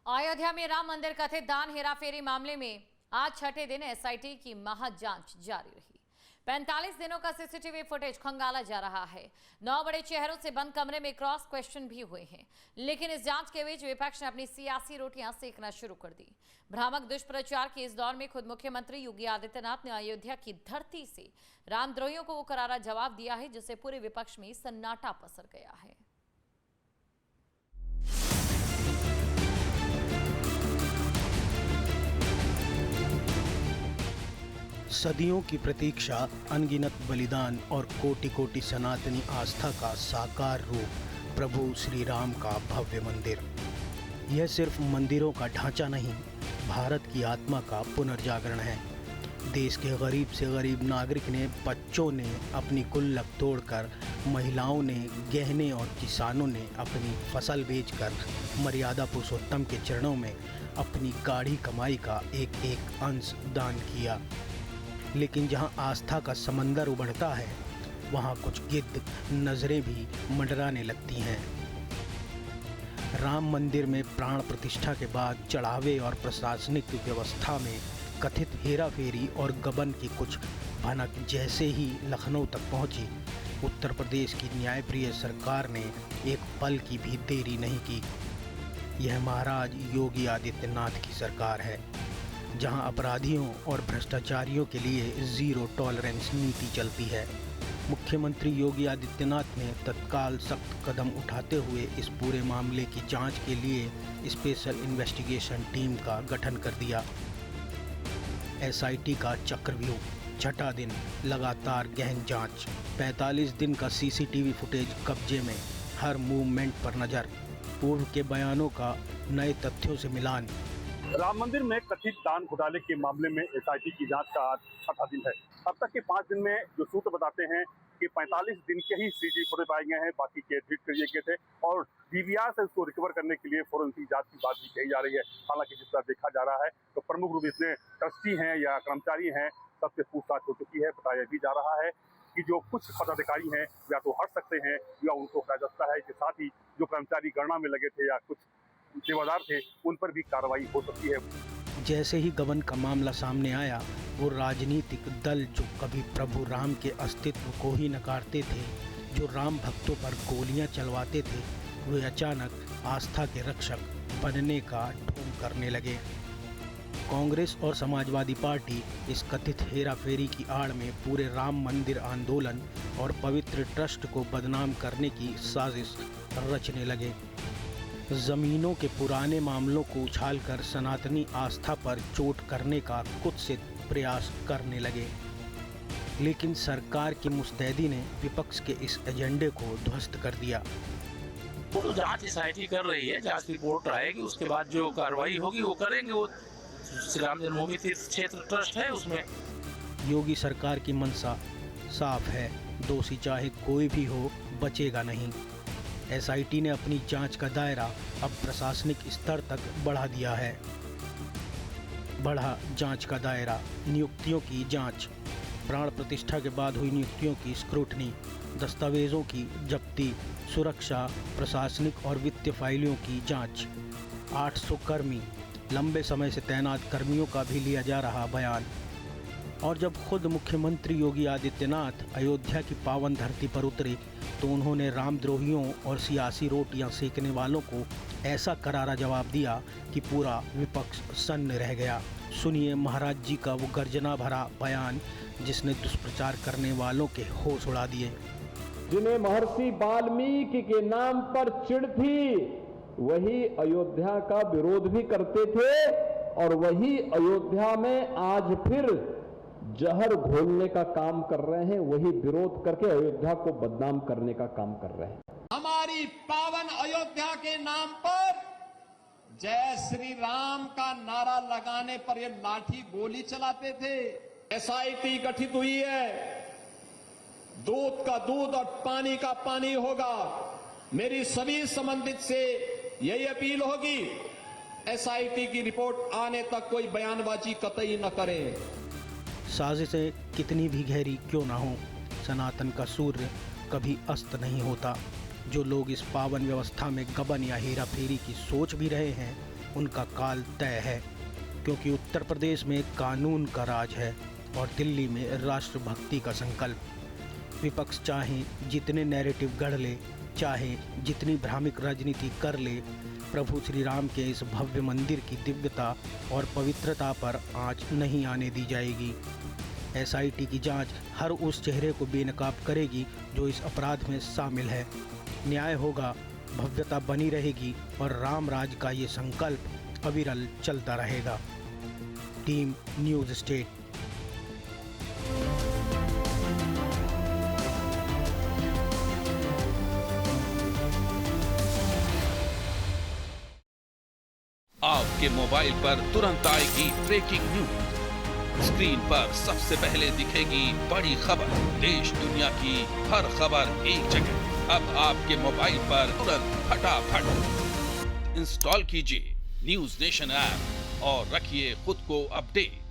अयोध्या में राम मंदिर कथित दान हेराफेरी मामले में आज छठे दिन एसआईटी की महाजांच जारी रही। 45 दिनों का सीसीटीवी फुटेज खंगाला जा रहा है। 9 बड़े चेहरों से बंद कमरे में क्रॉस क्वेश्चन भी हुए हैं, लेकिन इस जांच के बीच विपक्ष ने अपनी सियासी रोटियां सेकना शुरू कर दी। भ्रामक दुष्प्रचार के इस दौर में खुद मुख्यमंत्री योगी आदित्यनाथ ने अयोध्या की धरती से रामद्रोहियों को वो करारा जवाब दिया है, जिससे पूरे विपक्ष में सन्नाटा पसर गया है। सदियों की प्रतीक्षा, अनगिनत बलिदान और कोटि कोटि सनातनी आस्था का साकार रूप प्रभु श्री राम का भव्य मंदिर। यह सिर्फ मंदिरों का ढांचा नहीं, भारत की आत्मा का पुनर्जागरण है। देश के गरीब से गरीब नागरिक ने, बच्चों ने अपनी गुल्लक तोड़कर, महिलाओं ने गहने और किसानों ने अपनी फसल बेचकर मर्यादा पुरुषोत्तम के चरणों में अपनी गाढ़ी कमाई का एक एक अंश दान किया। लेकिन जहां आस्था का समंदर उभरता है, वहां कुछ गिद्ध नजरें भी मंडराने लगती हैं। राम मंदिर में प्राण प्रतिष्ठा के बाद चढ़ावे और प्रशासनिक व्यवस्था में कथित हेराफेरी और गबन की कुछ भनक जैसे ही लखनऊ तक पहुंची, उत्तर प्रदेश की न्यायप्रिय सरकार ने एक पल की भी देरी नहीं की। यह महाराज योगी आदित्यनाथ की सरकार है, जहां अपराधियों और भ्रष्टाचारियों के लिए जीरो टॉलरेंस नीति चलती है। मुख्यमंत्री योगी आदित्यनाथ ने तत्काल सख्त कदम उठाते हुए इस पूरे मामले की जांच के लिए स्पेशल इन्वेस्टिगेशन टीम का गठन कर दिया। एसआईटी का चक्रव्यूह, छठा दिन लगातार गहन जांच, 45 दिन का सीसीटीवी फुटेज कब्जे में, हर मूवमेंट पर नज़र, पूर्व के बयानों का नए तथ्यों से मिलान। राम मंदिर में कथित दान घोटाले के मामले में एसआईटी की जांच का आज छठा दिन है। अब तक के 5 दिन में जो सूत्र बताते हैं कि 45 दिन के ही सीसीटीवी फुटेज पाए गए हैं, बाकी के डिलीट कर दिए गए थे और डीवीआर से उसको रिकवर करने के लिए फोरेंसिक जांच की बात भी कही जा रही है। हालांकि जिस तरह देखा जा रहा है तो प्रमुख रूप इसमें ट्रस्टी हैं या कर्मचारी हैं, सबसे पूछताछ हो चुकी है। बताया भी जा रहा है कि जो कुछ पदाधिकारी हैं या तो हट सकते हैं या उनको हटाया जा सकता है। इसके साथ ही जो कर्मचारी गणना में लगे थे या कुछ सेवादार थे, उन पर भी कार्रवाई हो सकती है। जैसे ही गबन का मामला सामने आया, वो राजनीतिक दल जो कभी प्रभु राम के अस्तित्व को ही नकारते थे, जो राम भक्तों पर गोलियां चलवाते थे, वे अचानक आस्था के रक्षक बनने का ढोंग करने लगे। कांग्रेस और समाजवादी पार्टी इस कथित हेराफेरी की आड़ में पूरे राम मंदिर आंदोलन और पवित्र ट्रस्ट को बदनाम करने की साजिश रचने लगे। जमीनों के पुराने मामलों को उछालकर सनातनी आस्था पर चोट करने का कुत्सित प्रयास करने लगे। लेकिन सरकार की मुस्तैदी ने विपक्ष के इस एजेंडे को ध्वस्त कर दिया। वो तो जांच एसआईटी कर रही है, जांच रिपोर्ट आएगी, उसके बाद जो कार्रवाई होगी वो करेंगे। वो श्री राम जन्मभूमि तीर्थ क्षेत्र ट्रस्ट है, उसमें योगी सरकार की मंशा साफ है, दोषी चाहे कोई भी हो बचेगा नहीं। एसआईटी ने अपनी जांच का दायरा अब प्रशासनिक स्तर तक बढ़ा दिया है। बढ़ा जांच का दायरा, नियुक्तियों की जांच, प्राण प्रतिष्ठा के बाद हुई नियुक्तियों की स्क्रूटनी, दस्तावेजों की जब्ती, सुरक्षा, प्रशासनिक और वित्तीय फाइलों की जांच। 800 कर्मी, लंबे समय से तैनात कर्मियों का भी लिया जा रहा बयान। और जब खुद मुख्यमंत्री योगी आदित्यनाथ अयोध्या की पावन धरती पर उतरे, तो उन्होंने रामद्रोहियों और सियासी रोटियां सेकने वालों को ऐसा करारा जवाब दिया कि पूरा विपक्ष सन्न रह गया। सुनिए महाराज जी का वो गर्जना भरा बयान, जिसने दुष्प्रचार करने वालों के होश उड़ा दिए। जिन्हें महर्षि वाल्मीकि के नाम पर चिढ़ थी, वही अयोध्या का विरोध भी करते थे और वही अयोध्या में आज फिर जहर घोलने का काम कर रहे हैं, वही विरोध करके अयोध्या को बदनाम करने का काम कर रहे हैं। हमारी पावन अयोध्या के नाम पर जय श्री राम का नारा लगाने पर ये लाठी गोली चलाते थे। एसआईटी गठित हुई है, दूध का दूध और पानी का पानी होगा। मेरी सभी संबंधित से यही अपील होगी, एसआईटी की रिपोर्ट आने तक कोई बयानबाजी कतई न करें। साजिशें कितनी भी गहरी क्यों ना हो, सनातन का सूर्य कभी अस्त नहीं होता। जो लोग इस पावन व्यवस्था में गबन या हेरा फेरी की सोच भी रहे हैं, उनका काल तय है, क्योंकि उत्तर प्रदेश में कानून का राज है और दिल्ली में राष्ट्रभक्ति का संकल्प। विपक्ष चाहे जितने नैरेटिव गढ़ ले, चाहे जितनी भ्रामक राजनीति कर ले, प्रभु श्री राम के इस भव्य मंदिर की दिव्यता और पवित्रता पर आंच नहीं आने दी जाएगी। एसआईटी की जांच हर उस चेहरे को बेनकाब करेगी जो इस अपराध में शामिल है। न्याय होगा, भव्यता बनी रहेगी और राम राज का ये संकल्प अविरल चलता रहेगा। Team news state. आपके मोबाइल पर तुरंत आएगी ब्रेकिंग न्यूज। स्क्रीन पर सबसे पहले दिखेगी बड़ी खबर। देश दुनिया की हर खबर एक जगह। अब आपके मोबाइल पर तुरंत फटाफट इंस्टॉल कीजिए न्यूज़ नेशन ऐप और रखिए खुद को अपडेट।